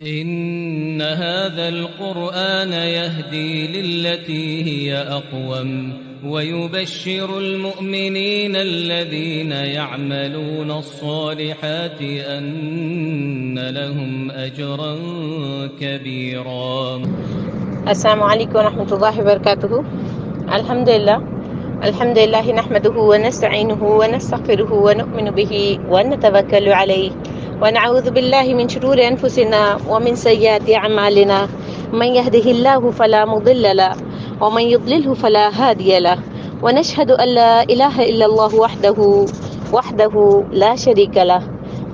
إن هذا القرآن يهدي للتي هي أقوم ويبشر المؤمنين الذين يعملون الصالحات أن لهم أجرا كبيرا. السلام عليكم ورحمة الله وبركاته. الحمد لله نحمده ونستعينه ونستغفره ونؤمن به ونتوكل عليه ونعوذ بالله من شرور أنفسنا ومن سيئات أعمالنا، من يهده الله فلا مضل له ومن يضلله فلا هادي له، ونشهد أن لا إله إلا الله وحده لا شريك له،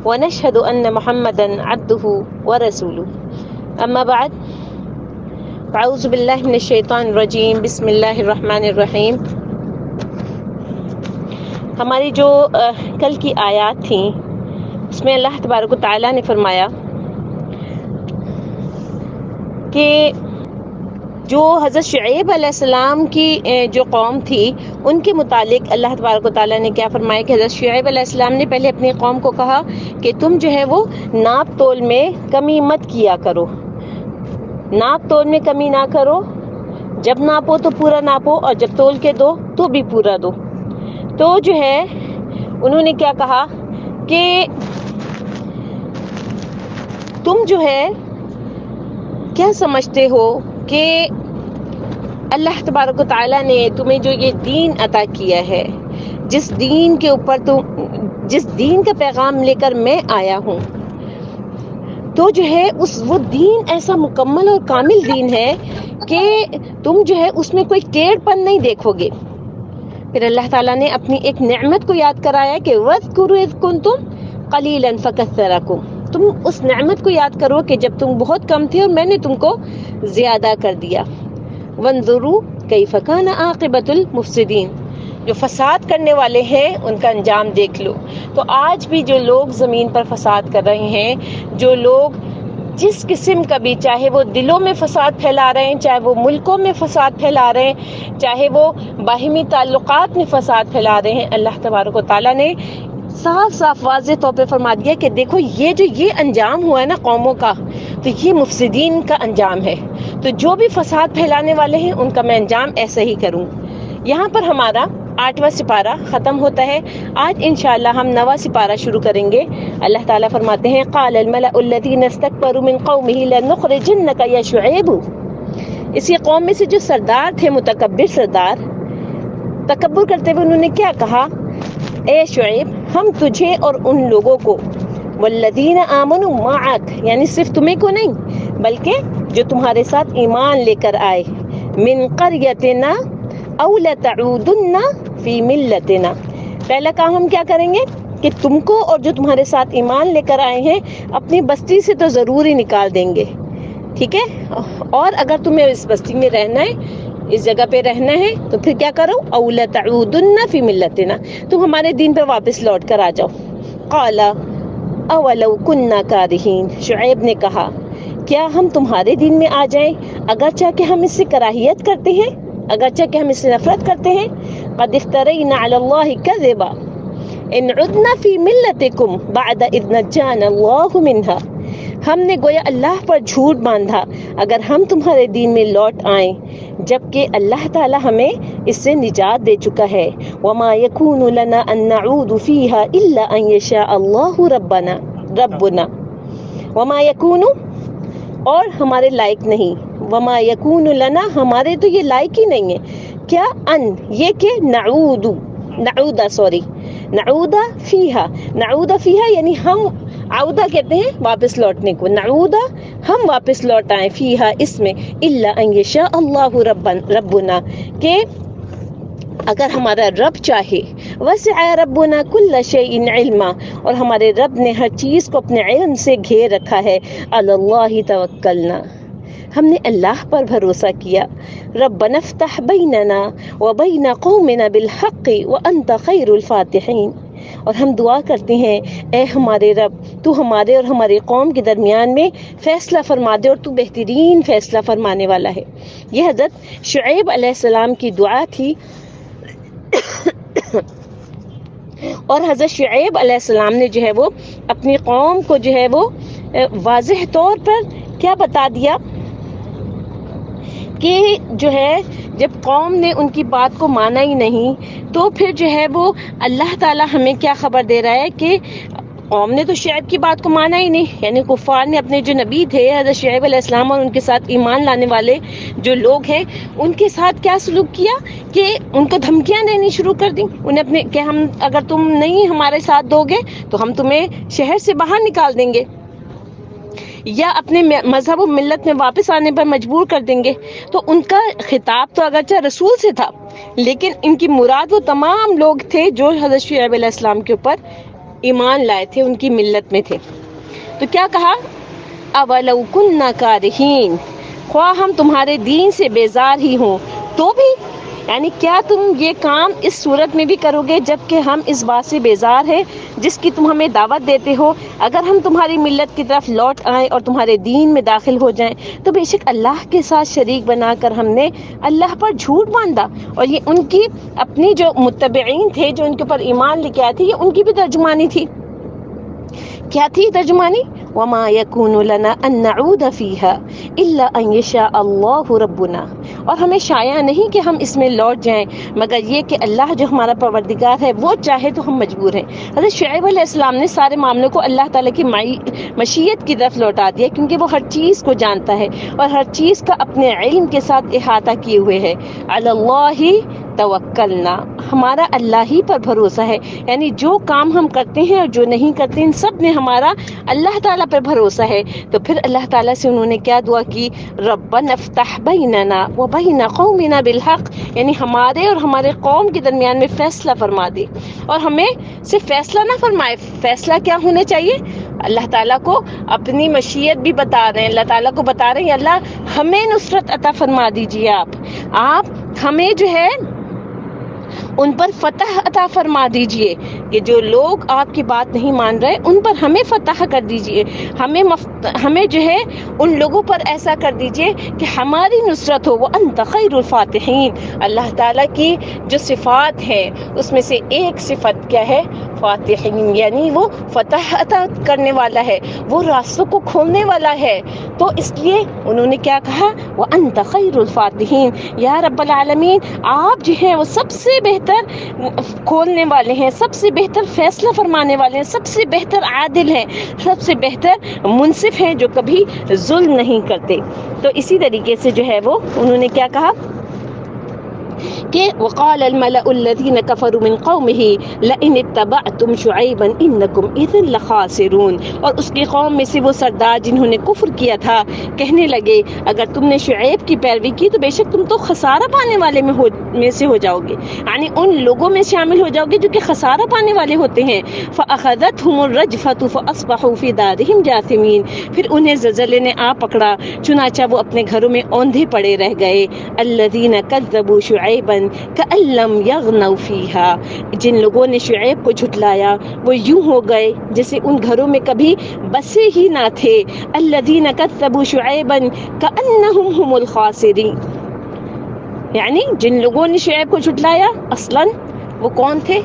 ونشهد أن محمدا عبده ورسوله. أما بعد، أعوذ بالله من الشیطان الرجیم، بسم اللہ الرحمن الرحیم. ہماری جو کل کی آیات تھیں اس میں اللہ تبارک و تعالیٰ نے فرمایا کہ جو حضرت شعیب علیہ السلام کی جو قوم تھی ان کے متعلق اللہ تبارک و تعالیٰ نے کیا فرمایا کہ حضرت شعیب علیہ السلام نے پہلے اپنی قوم کو کہا کہ تم جو ہے وہ ناپ تول میں کمی مت کیا کرو، ناپ تول میں کمی نہ کرو، جب ناپو تو پورا ناپو اور جب تول کے دو تو بھی پورا دو. تو جو ہے انہوں نے کیا کہا کہ تم جو ہے کیا سمجھتے ہو کہ اللہ تبارک و تعالیٰ نے تمہیں جو یہ دین عطا کیا ہے، جس دین کے اوپر جس دین کا پیغام لے کر میں آیا ہوں، تو جو ہے وہ دین ایسا مکمل اور کامل دین ہے کہ تم جو ہے اس میں کوئی ٹیڑھ پن نہیں دیکھو گے. پھر اللہ تعالیٰ نے اپنی ایک نعمت کو یاد کرایا کہ وَاذْكُرُوا إِذْ كُنْتُمْ قَلِيلًا فَكَثَّرَكُمْ، تم اس نعمت کو یاد کرو کہ جب تم بہت کم تھے اور میں نے تم کو زیادہ کر دیا. وَانظُرُوا كَيْفَ كَانَ عَاقِبَةُ الْمُفْسِدِينَ، جو فساد کرنے والے ہیں ان کا انجام دیکھ لو. تو آج بھی جو لوگ زمین پر فساد کر رہے ہیں، جو لوگ جس قسم کا بھی، چاہے وہ دلوں میں فساد پھیلا رہے ہیں، چاہے وہ ملکوں میں فساد پھیلا رہے ہیں، چاہے وہ باہمی تعلقات میں فساد پھیلا رہے ہیں، اللہ تبارک و تعالیٰ نے صاف صاف واضح طور پہ فرما دیا کہ دیکھو یہ انجام ہوا ہے نا قوموں کا، تو یہ مفسدین کا انجام ہے. تو جو بھی فساد پھیلانے والے ہیں ان کا میں انجام ایسا ہی کروں. یہاں پر ہمارا 8واں سپارہ ختم ہوتا ہے. آج انشاءاللہ ہم 9واں سپارہ شروع کریں گے. اللہ تعالیٰ فرماتے ہیں قال الملأ الذين استكبروا من قومه لنخرجنك يا شعيب. اسی قوم میں سے جو سردار تھے، متکبر سردار، تکبر کرتے ہوئے انہوں نے کیا کہا، اے شعیب ہم تجھے اور ان لوگوں کو، والذین آمنوا معک، یعنی صرف تمہیں کو نہیں بلکہ جو تمہارے ساتھ ایمان لے کر آئے، من قریتنا او لتعودن فی ملتنا، پہلا کام ہم کیا کریں گے کہ تم کو اور جو تمہارے ساتھ ایمان لے کر آئے ہیں اپنی بستی سے تو ضرور ہی نکال دیں گے. ٹھیک ہے، اور اگر تمہیں اس بستی میں رہنا ہے، اس جگہ پہ رہنا ہے، تو پھر کیا کرو، او لتعودن فی ملتنا، تم ہمارے دین پر واپس لوٹ کر آ جاؤ. قال اولو کننا کارہین، شعیب نے کہا کیا ہم تمہارے دین میں آ جائیں اگرچہ کہ ہم اس سے کراہیت کرتے ہیں، اگرچہ کہ ہم اس سے نفرت کرتے ہیں. قد افترینا علی اللہ کذبا ان عدنا فی ملتکم بعد اذ نجانا اللہ منہا، ہم نے گویا اللہ پر جھوٹ باندھا اگر ہم تمہارے دین میں لوٹ آئیں جبکہ اللہ تعالی ہمیں اس سے نجات دے چکا ہے. وما یکون لنا ان نعود فیہا الا ان یشاء اللہ ربنا، وما یکون، اور ہمارے لائق نہیں، وما یکون لنا، ہمارے تو یہ لائق ہی نہیں ہے، کیا ان، یہ کہ نعود فیہا یعنی ہم، عودہ کہتے ہیں واپس لوٹنے کو، نعودہ ہم واپس لوٹ آئیں، فیہا اس میں، الا ان یشاء اللہ ربنا، کہ اگر ہمارا رب چاہے. وسع ربنا کل شیء علما، اور ہمارے رب نے ہر چیز کو اپنے علم سے گھیر رکھا ہے. علی اللہ توکلنا، ہم نے اللہ پر بھروسہ کیا. ربنا افتح بیننا وبین قومنا بالحق وانت خیر الفاتحین، اور ہم دعا کرتے ہیں اے ہمارے رب تو ہمارے اور ہماری قوم کے درمیان میں فیصلہ فرما دے، اور تو بہترین فیصلہ فرمانے والا ہے. یہ حضرت شعیب علیہ السلام کی دعا تھی. اور حضرت شعیب علیہ السلام نے جو ہے وہ اپنی قوم کو جو ہے وہ واضح طور پر کیا بتا دیا کہ جو ہے جب قوم نے ان کی بات کو مانا ہی نہیں تو پھر جو ہے وہ اللہ تعالیٰ ہمیں کیا خبر دے رہا ہے کہ قوم نے تو شعیب کی بات کو مانا ہی نہیں، یعنی کفار نے اپنے جو نبی تھے حضرت شعیب علیہ السلام اور ان کے ساتھ ایمان لانے والے جو لوگ ہیں ان کے ساتھ کیا سلوک کیا کہ ان کو دھمکیاں دینی شروع کر دیں انہیں اپنے کہ ہم اگر تم نہیں ہمارے ساتھ دو گے تو ہم تمہیں شہر سے باہر نکال دیں گے یا اپنے مذہب و ملت میں واپس آنے پر مجبور کر دیں گے۔ تو ان کا خطاب تو اگرچہ رسول سے تھا لیکن ان کی مراد وہ تمام لوگ تھے جو حضرت شعیب علیہ السلام کے اوپر ایمان لائے تھے، ان کی ملت میں تھے۔ تو کیا کہا؟ اولو کننا کارہین، خواہ ہم تمہارے دین سے بیزار ہی ہوں تو بھی، یعنی کیا تم یہ کام اس صورت میں بھی کرو گے جبکہ ہم اس بات سے بیزار ہیں جس کی تم ہمیں دعوت دیتے ہو؟ اگر ہم تمہاری ملت کی طرف لوٹ آئیں اور تمہارے دین میں داخل ہو جائیں تو بے شک اللہ کے ساتھ شریک بنا کر ہم نے اللہ پر جھوٹ باندھا۔ اور یہ ان کی اپنی جو متبعین تھے جو ان کے اوپر ایمان لے کے آئے تھے یہ ان کی بھی ترجمانی تھی۔ کیا تھی ترجمانی؟ وما يكون لنا ان نعود فيها الا ان يشاء الله ربنا، اور ہمیں شایع نہیں کہ ہم اس میں لوٹ جائیں مگر یہ کہ اللہ جو ہمارا پروردگار ہے وہ چاہے تو ہم مجبور ہیں۔ حضرت شعیب علیہ السلام نے سارے معاملوں کو اللہ تعالیٰ کی مشیت کی طرف لوٹا دیا کیونکہ وہ ہر چیز کو جانتا ہے اور ہر چیز کا اپنے علم کے ساتھ احاطہ کیے ہوئے ہے۔ علی اللہ توکلنا، ہمارا اللہ ہی پر بھروسہ ہے، یعنی جو کام ہم کرتے ہیں اور جو نہیں کرتے ان سب میں ہمارا اللہ تعالیٰ پر بھروسہ ہے۔ تو پھر اللہ تعالیٰ سے انہوں نے کیا دعا کی؟ ربنا افتح بیننا وبین قومنا بالحق، یعنی ہمارے اور ہمارے قوم کے درمیان میں فیصلہ فرما دے۔ اور ہمیں صرف فیصلہ نہ فرمائے، فیصلہ کیا ہونا چاہیے؟ اللہ تعالیٰ کو اپنی مشیت بھی بتا رہے ہیں، اللہ تعالیٰ کو بتا رہے ہیں اللہ ہمیں نصرت عطا فرما دیجیے، آپ ہمیں جو ہے ان پر فتح عطا فرما دیجئے کہ جو لوگ آپ کی بات نہیں مان رہے ان پر ہمیں فتح کر دیجئے، ہمیں جو ہے ان لوگوں پر ایسا کر دیجئے کہ ہماری نصرت ہو۔ وَأَنْتَ خَيْرُ الْفَاتِحِينَ، اللہ تعالیٰ کی جو صفات ہیں اس میں سے ایک صفت کیا ہے؟ فاتحین، یعنی وہ فتح عطا کرنے والا ہے، وہ راستوں کو کھولنے والا ہے۔ تو اس لیے انہوں نے کیا کہا؟ وَأَنْتَ خَيْرُ الْفَاتِحِينَ، یا رب العالمین آپ جو ہیں وہ سب سے بہتر کھولنے والے ہیں، سب سے بہتر فیصلہ فرمانے والے ہیں، سب سے بہتر عادل ہیں، سب سے بہتر منصف ہیں جو کبھی ظلم نہیں کرتے۔ تو اسی طریقے سے جو ہے وہ انہوں نے کیا کہا کہ وقال الملأ الذين كفروا من قومه لئن اتبعتم شعيبا انكم اذا لخاسرون، اور اس کی قوم میں سے وہ سردار جنہوں نے کفر کیا تھا کہنے لگے اگر تم نے شعیب کی پیروی کی تو بے شک تم تو خسارہ پانے والے میں سے ہو جاؤ گے، یعنی ان لوگوں میں شامل ہو جاؤ گے جو کہ خسارہ پانے والے ہوتے ہیں۔ فاخذتهم الرجفة فاصبحوا في دارهم جاثمين، پھر انہیں زلزلے نے آ پکڑا چنانچہ وہ اپنے گھروں میں اوندھے پڑے رہ گئے۔ الذين كذبوا شعيبا كأن لم يغنوا فيها، جن لوگوں نے شعیب کو جھٹلایا وہ یوں ہو گئے جیسے ان گھروں میں کبھی بسے ہی نہ تھے۔ الذين كذبوا شعيبا كأنهم هم الخاسرين، یعنی جن لوگوں نے شعیب کو جھٹلایا اصلاً وہ کون تھے؟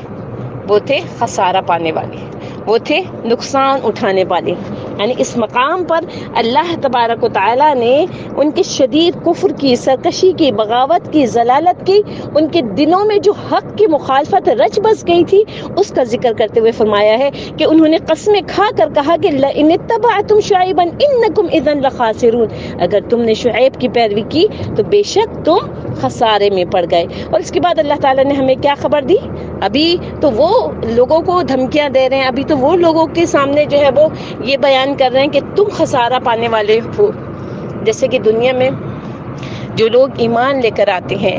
وہ تھے خسارہ پانے والے، وہ تھے نقصان اٹھانے والے۔ یعنی اس مقام پر اللہ تبارک و تعالیٰ نے ان کے شدید کفر کی، سرکشی کی، بغاوت کی، ضلالت کی، ان کے دلوں میں جو حق کی مخالفت رچ بس گئی تھی اس کا ذکر کرتے ہوئے فرمایا ہے کہ انہوں نے قسمیں کھا کر کہا کہ لئن اتبعتم شعیبا انکم اذا لخاسرون، اگر تم نے شعیب کی پیروی کی تو بے شک تم خسارے میں پڑ گئے۔ اور اس کے بعد اللہ تعالیٰ نے ہمیں کیا خبر دی؟ ابھی تو وہ لوگوں کو دھمکیاں دے رہے ہیں، ابھی تو وہ لوگوں کے سامنے جو ہے وہ یہ بیان کر رہے ہیں کہ تم خسارہ پانے والے ہو۔ جیسے کہ دنیا میں جو لوگ ایمان لے کر آتے ہیں،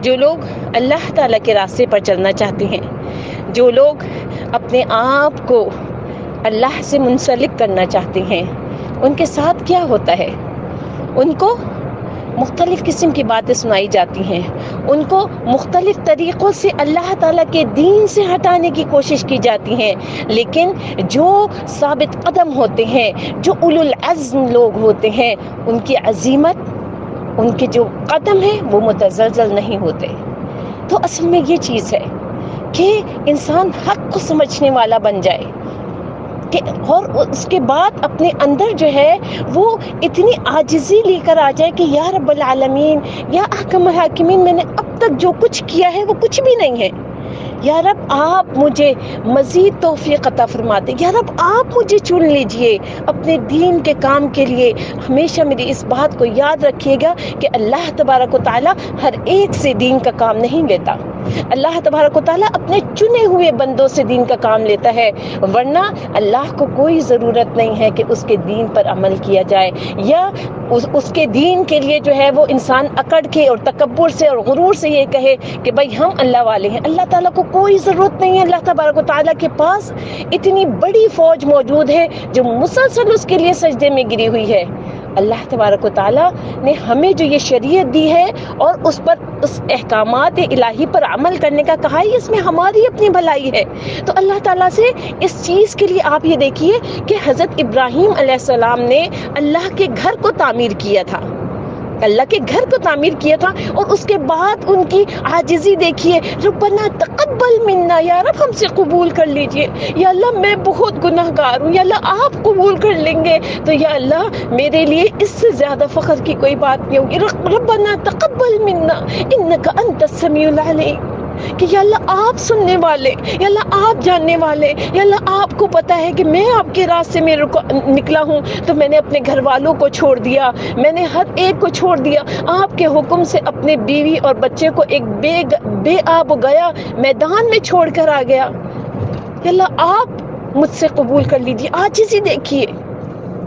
جو لوگ اللہ تعالیٰ کے راستے پر چلنا چاہتے ہیں، جو لوگ اپنے آپ کو اللہ سے منسلک کرنا چاہتے ہیں، ان کے ساتھ کیا ہوتا ہے؟ ان کو مختلف قسم کی باتیں سنائی جاتی ہیں، ان کو مختلف طریقوں سے اللہ تعالیٰ کے دین سے ہٹانے کی کوشش کی جاتی ہے، لیکن جو ثابت قدم ہوتے ہیں، جو اولو العزم لوگ ہوتے ہیں، ان کی عزیمت، ان کے جو قدم ہیں وہ متزلزل نہیں ہوتے۔ تو اصل میں یہ چیز ہے کہ انسان حق کو سمجھنے والا بن جائے، کہ اور اس کے بعد اپنے اندر جو ہے وہ اتنی عاجزی لے کر آ جائے کہ یا رب العالمین، یا احکم الحاکمین، میں نے اب تک جو کچھ کیا ہے وہ کچھ بھی نہیں ہے، یا رب آپ مجھے مزید توفیق عطا فرما دیں، یا رب آپ مجھے چن لیجئے اپنے دین کے کام کے لیے۔ ہمیشہ میری اس بات کو یاد رکھیے گا کہ اللہ تبارک و تعالی ہر ایک سے دین کا کام نہیں لیتا، اللہ تبارک و تعالیٰ اپنے چنے ہوئے بندوں سے دین کا کام لیتا ہے، ورنہ اللہ کو کوئی ضرورت نہیں ہے کہ اس کے دین پر عمل کیا جائے، یا اس کے دین کے لیے جو ہے وہ انسان اکڑ کے اور تکبر سے اور غرور سے یہ کہے کہ بھائی ہم اللہ والے ہیں۔ اللہ تعالیٰ کو کوئی ضرورت نہیں ہے، اللہ تبارک و تعالیٰ کے پاس اتنی بڑی فوج موجود ہے جو مسلسل اس کے لیے سجدے میں گری ہوئی ہے۔ اللہ تبارک و تعالیٰ نے ہمیں جو یہ شریعت دی ہے اور اس پر اس احکامات الہی پر عمل کرنے کا کہا ہے، اس میں ہماری اپنی بھلائی ہے۔ تو اللہ تعالیٰ سے اس چیز کے لیے آپ یہ دیکھیے کہ حضرت ابراہیم علیہ السلام نے اللہ کے گھر کو تعمیر کیا تھا، اللہ کے گھر کو تعمیر کیا تھا، اور اس کے بعد ان کی عاجزی دیکھیے، ربنا تقبل منا، یا رب ہم سے قبول کر لیجئے، یا اللہ میں بہت گناہ گار ہوں، یا اللہ آپ قبول کر لیں گے تو یا اللہ میرے لیے اس سے زیادہ فخر کی کوئی بات نہیں ہوگی۔ ربنا تقبل منا انک انت السمیع العلیم، کہ یا اللہ آپ سننے والے، یا اللہ آپ جاننے والے، یا اللہ آپ کو پتا ہے کہ میں آپ کے راستے میں نکلا ہوں تو میں نے اپنے گھر والوں کو چھوڑ دیا، میں نے ہر ایک کو چھوڑ دیا، آپ کے حکم سے اپنے بیوی اور بچے کو ایک بے آب گیا میدان میں چھوڑ کر آ گیا، یا اللہ آپ مجھ سے قبول کر لیجیے۔ عاجزی دیکھیے،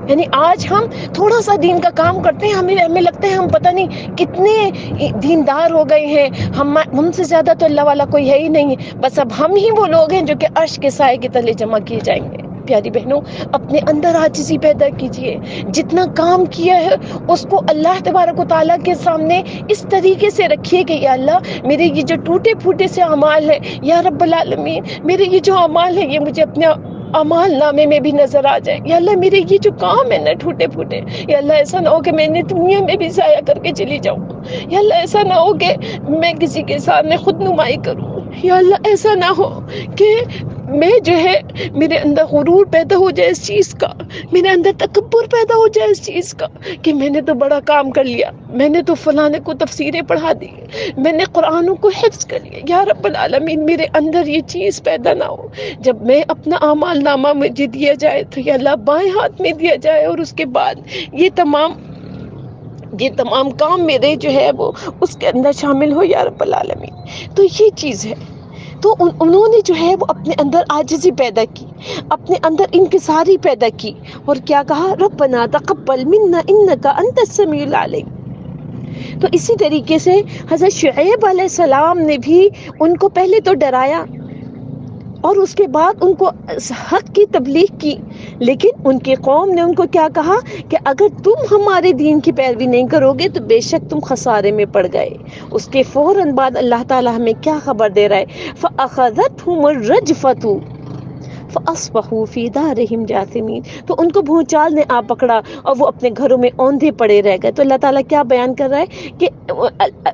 یعنی آج ہم تھوڑا سا دین کا کام کرتے ہیں، ہمیں لگتا ہے ہم پتہ نہیں کتنے دیندار ہو گئے ہیں، ہم سے زیادہ تو اللہ والا کوئی ہے ہی نہیں، بس اب ہم ہی وہ لوگ ہیں جو کہ عرش کے سائے کے تلے جمع کیے جائیں گے۔ پیاری بہنوں، اپنے اندر عاجزی پیدا کیجئے، جتنا کام کیا ہے اس کو اللہ تبارک و تعالیٰ کے سامنے اس طریقے سے رکھیے کہ یا اللہ میرے یہ جو ٹوٹے پھوٹے سے اعمال ہیں، یا رب العالمین میرے یہ جو اعمال ہیں یہ مجھے اپنے اعمال نامے میں بھی نظر آ جائے، یا اللہ میرے یہ جو کام ہے نا ٹوٹے پھوٹے، یا اللہ ایسا نہ ہو کہ میں نے دنیا میں بھی ضائع کر کے چلی جاؤں، یا اللہ ایسا نہ ہو کہ میں کسی کے سامنے خود نمائی کروں، یا اللہ ایسا نہ ہو کہ میں جو ہے میرے اندر غرور پیدا ہو جائے اس چیز کا، میرے اندر تکبر پیدا ہو جائے اس چیز کا کہ میں نے تو بڑا کام کر لیا، میں نے تو فلانے کو تفسیریں پڑھا دی، میں نے قرآنوں کو حفظ کر لیا، یا رب العالمین میرے اندر یہ چیز پیدا نہ ہو۔ جب میں اپنا اعمال نامہ مجھے دیا جائے تو یا اللہ بائیں ہاتھ میں دیا جائے، اور اس کے بعد یہ تمام کام میرے جو ہے وہ اس کے اندر شامل ہو یا رب العالمین۔ تو یہ چیز ہے، تو انہوں نے جو ہے وہ اپنے اندر عاجزی پیدا کی، اپنے اندر انکساری پیدا کی، اور کیا کہا، ربنا تقبل منا انک انت السمیع العلیم۔ تو اسی طریقے سے حضرت شعیب علیہ السلام نے بھی ان کو پہلے تو ڈرایا اور اس کے بعد ان کو حق کی تبلیغ کی، لیکن ان کی قوم نے ان کو کیا کہا کہ اگر تم ہمارے دین کی پیروی نہیں کرو گے تو بے شک تم خسارے میں پڑ گئے۔ اس کے فوراً بعد اللہ تعالیٰ ہمیں کیا خبر دے رہا ہے، فَأَخَذَتْهُمُ الرَّجْفَةُ فَأَصْبَحُوا فِي دَارِهِمْ جَاثِمِينَ۔ تو ان کو بھونچال نے آ پکڑا اور وہ اپنے گھروں میں اوندھے پڑے رہ گئے۔ تو اللہ تعالیٰ کیا بیان کر رہا ہے کہ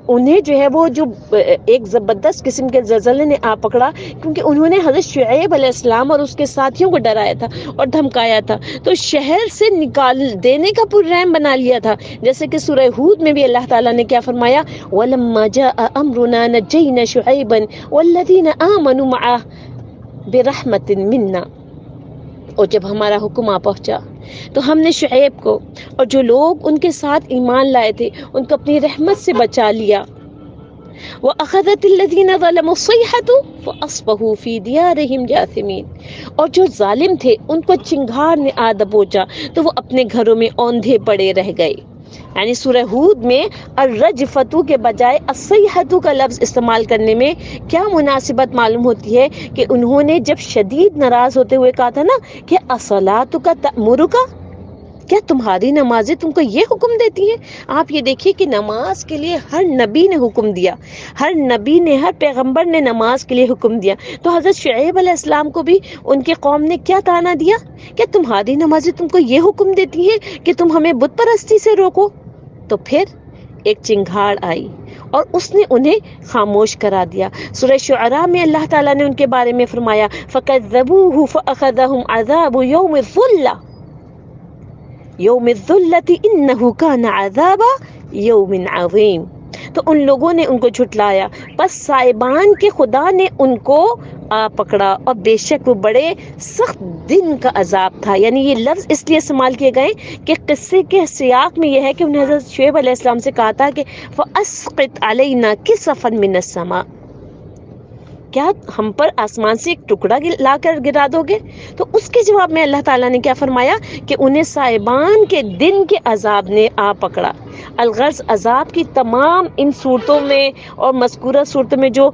انہیں جو ہے وہ جو ایک زبردست قسم کے زلزلے نے آ پکڑا، کیونکہ انہوں نے حضرت شعیب علیہ السلام اور اس کے ساتھیوں کو ڈرایا تھا اور دھمکایا تھا، تو شہر سے نکال دینے کا پررحم بنا لیا تھا، جیسے کہ سورہ ہود میں بھی اللہ تعالیٰ نے کیا فرمایا، وَلَمَّا جَاءَ أَمْرُنَا نَجَّيْنَا شُعَيْبًا وَالَّذِينَ آمَنُوا مَعَهُ برحمت منا۔ اور جب ہمارا حکم آ پہنچا تو ہم نے شعیب کو اور جو لوگ ان کے ساتھ ایمان لائے تھے ان کو اپنی رحمت سے بچا لیا۔ وَأَخَذَتِ الَّذِينَ ظَلَمُوا الصَّيْحَةُ فَأَصْبَحُوا فِي دِيَارِهِمْ جَاثِمِينَ۔ اور جو ظالم تھے ان کو چنگھار نے آ دبوچا تو وہ اپنے گھروں میں اوندھے پڑے رہ گئے۔ یعنی سورہ ہود میں الرجفتو کے بجائے الصیحتو کا لفظ استعمال کرنے میں کیا مناسبت معلوم ہوتی ہے کہ انہوں نے جب شدید ناراض ہوتے ہوئے کہا تھا نا کہ الصلاۃ تأمرک، کیا تمہاری نمازیں تم کو یہ حکم دیتی ہیں؟ آپ یہ دیکھیے کہ نماز کے لیے ہر نبی نے حکم دیا، ہر نبی نے، ہر پیغمبر نے نماز کے لیے حکم دیا۔ تو حضرت شعیب علیہ السلام کو بھی ان کی قوم نے کیا تانا دیا، کیا تمہاری نمازیں تم کو یہ حکم دیتی ہیں کہ تم ہمیں بت پرستی سے روکو؟ تو پھر ایک چنگھاڑ آئی اور اس نے انہیں خاموش کرا دیا. سورہ شعراء میں اللہ تعالیٰ نے ان کے بارے میں فرمایا فَكَذَّبُوهُ فَأَخَذَهُمْ عَذَابُ يَوْمِ الظُّلَّةِ یوم الذلت انہ کان عذاب یوم عظیم. تو ان لوگوں نے ان کو جھٹلایا، پس سائبان کے خدا نے ان کو آ پکڑا، اور بے شک وہ بڑے سخت دن کا عذاب تھا. یعنی یہ لفظ اس لیے استعمال کیے گئے کہ قصے کے سیاق میں یہ ہے کہ انہیں حضرت شعیب علیہ السلام سے کہا تھا کہ فَأَسْقِطْ عَلَيْنَا كِسَفًا مِّنَ السَّمَاءِ، کیا ہم پر آسمان سے ایک ٹکڑا لا کر گرا دو گے؟ تو اس کے جواب میں اللہ تعالیٰ نے کیا فرمایا کہ انہیں سائبان کے دن کے عذاب نے آ پکڑا. الغرض عذاب کی تمام ان صورتوں میں اور مذکورہ صورتوں میں جو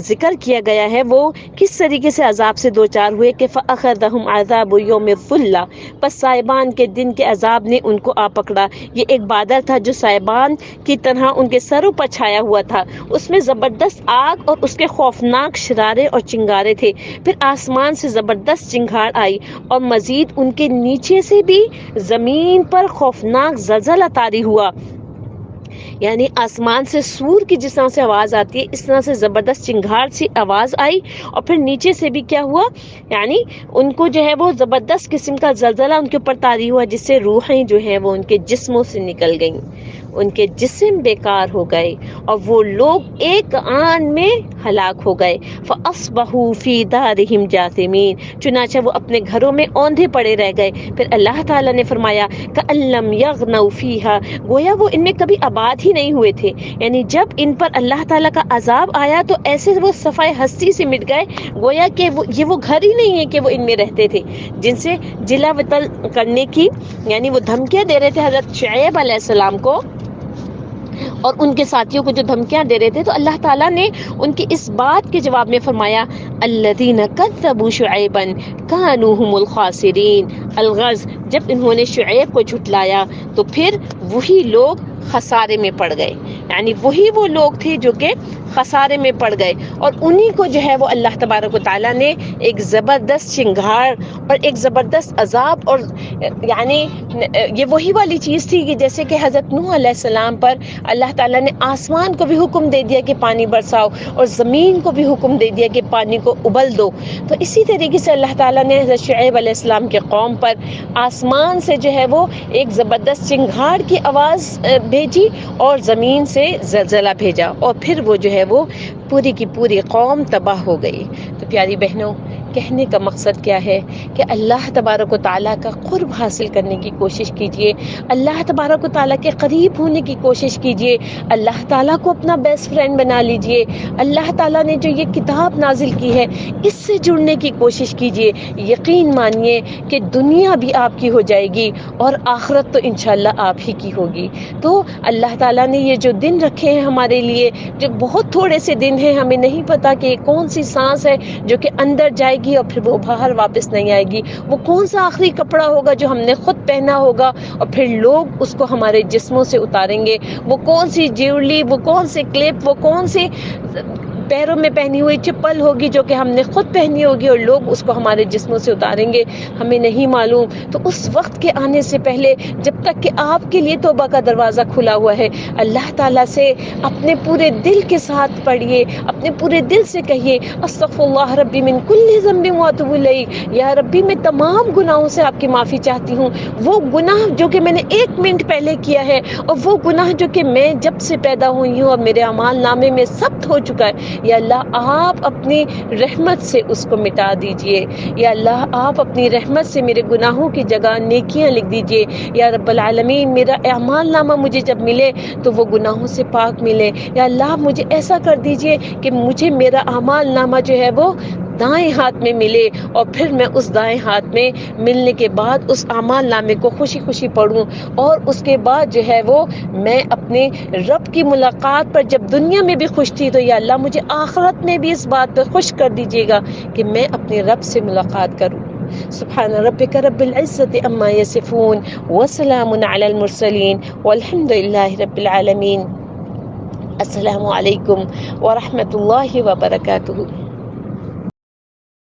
ذکر کیا گیا ہے وہ کس طریقے سے عذاب سے دوچار ہوئے کہ فَأَخَذَهُمْ عَذَابُ يَوْمِ الظُّلَّةِ، پس سائبان کے دن کے عذاب نے ان کو آ پکڑا. یہ ایک بادل تھا جو سائبان کی طرح ان کے سروں پر چھایا ہوا تھا، اس میں زبردست آگ اور اس کے خوفناک شرارے اور چنگارے تھے. پھر آسمان سے زبردست چنگھاڑ آئی اور مزید ان کے نیچے سے بھی زمین پر خوفناک زلزلہ طاری ہوا. یعنی آسمان سے سور کی جس طرح سے آواز آتی ہے اس طرح سے زبردست چنگھاڑ سی آواز آئی، اور پھر نیچے سے بھی کیا ہوا، یعنی ان کو جو ہے وہ زبردست قسم کا زلزلہ ان کے اوپر طاری ہوا، جس سے روحیں جو ہے وہ ان کے جسموں سے نکل گئیں، ان کے جسم بیکار ہو گئے اور وہ لوگ ایک آن میں ہلاک ہو گئے. فَأَصْبَحُوا فِي دَارِهِمْ جَاثِمِينَ، چنانچہ وہ اپنے گھروں میں اوندھے پڑے رہ گئے. پھر اللہ تعالیٰ نے فرمایا كَأَن لَّمْ يَغْنَوْا فِيهَا، گویا وہ ان میں کبھی آباد ہی نہیں ہوئے تھے. یعنی جب ان پر اللہ تعالیٰ کا عذاب آیا تو ایسے وہ صفائے ہستی سے مٹ گئے، گویا کہ یہ وہ گھر ہی نہیں ہے کہ وہ ان میں رہتے تھے. جن سے جلا وطن کرنے کی یعنی وہ دھمکیاں دے رہے تھے حضرت شعیب علیہ السلام کو اور ان کے ساتھیوں کو جو دھمکیاں دے رہے تھے، تو اللہ تعالیٰ نے ان کی اس بات کے جواب میں فرمایا الذین کذبوا شعیبا کانوا هم الخاسرین. الغرض جب انہوں نے شعیب کو جھٹلایا تو پھر وہی لوگ خسارے میں پڑ گئے، یعنی وہی وہ لوگ تھے جو کہ خسارے میں پڑ گئے، اور انہی کو جو ہے وہ اللہ تبارک و تعالیٰ نے ایک زبردست چنگھاڑ اور ایک زبردست عذاب، اور یعنی یہ وہی والی چیز تھی کہ جیسے کہ حضرت نوح علیہ السلام پر اللہ تعالیٰ نے آسمان کو بھی حکم دے دیا کہ پانی برساؤ اور زمین کو بھی حکم دے دیا کہ پانی کو ابل دو. تو اسی طریقے سے اللہ تعالیٰ نے حضرت شعیب علیہ السلام کے قوم پر آسمان سے جو ہے وہ ایک زبردست چنگھاڑ کی آواز بھیجی اور زمین سے زلزلہ بھیجا، اور پھر وہ جو ہے وہ پوری کی پوری قوم تباہ ہو گئی. تو پیاری بہنوں، کہنے کا مقصد کیا ہے کہ اللہ تبارک و تعالیٰ کا قرب حاصل کرنے کی کوشش کیجئے، اللہ تبارک و تعالیٰ کے قریب ہونے کی کوشش کیجئے، اللہ تعالیٰ کو اپنا بیسٹ فرینڈ بنا لیجئے. اللہ تعالیٰ نے جو یہ کتاب نازل کی ہے اس سے جڑنے کی کوشش کیجئے. یقین مانیے کہ دنیا بھی آپ کی ہو جائے گی اور آخرت تو انشاءاللہ آپ ہی کی ہوگی. تو اللہ تعالیٰ نے یہ جو دن رکھے ہیں ہمارے لیے، جو بہت تھوڑے سے دن ہیں، ہمیں نہیں پتا کہ کون سی سانس ہے جو کہ اندر جائے گی اور پھر وہ باہر واپس نہیں آئے گی، وہ کون سا آخری کپڑا ہوگا جو ہم نے خود پہنا ہوگا اور پھر لوگ اس کو ہمارے جسموں سے اتاریں گے، وہ کون سی جیولی، وہ کون سے کلپ، وہ کون سی پیروں میں پہنی ہوئی چپل ہوگی جو کہ ہم نے خود پہنی ہوگی اور لوگ اس کو ہمارے جسموں سے اتاریں گے، ہمیں نہیں معلوم. تو اس وقت کے آنے سے پہلے جب تک کہ آپ کے لیے توبہ کا دروازہ کھلا ہوا ہے، اللہ تعالیٰ سے اپنے پورے دل کے ساتھ پڑھیے، اپنے پورے دل سے کہیے استغفر اللہ ربی من کل ذنب واتوب الیہ، یا ربی میں تمام گناہوں سے آپ کی معافی چاہتی ہوں. وہ گناہ جو کہ میں نے 1 منٹ پہلے کیا ہے اور وہ گناہ جو کہ میں جب سے پیدا ہوئی ہوں اور میرے اعمال نامے میں ثبت ہو چکا ہے، یا اللہ آپ اپنی رحمت سے اس کو مٹا دیجئے. یا اللہ آپ اپنی رحمت سے میرے گناہوں کی جگہ نیکیاں لکھ دیجئے. یا رب العالمین میرا اعمال نامہ مجھے جب ملے تو وہ گناہوں سے پاک ملے. یا اللہ مجھے ایسا کر دیجئے کہ مجھے میرا اعمال نامہ جو ہے وہ دائیں ہاتھ میں ملے، اور پھر میں اس دائیں ہاتھ میں ملنے کے بعد اس اعمال نامے کو خوشی خوشی پڑھوں، اور اس کے بعد جو ہے وہ میں اپنے رب کی ملاقات پر جب دنیا میں بھی خوش تھی تو یا اللہ مجھے آخرت میں بھی اس بات پہ خوش کر دیجیے گا کہ میں اپنے رب سے ملاقات کروں. سبحان ربک رب العزت عما یصفون وسلام علی المرسلین والحمد للہ رب العالمین. السلام علیکم ورحمۃ اللہ وبرکاتہ.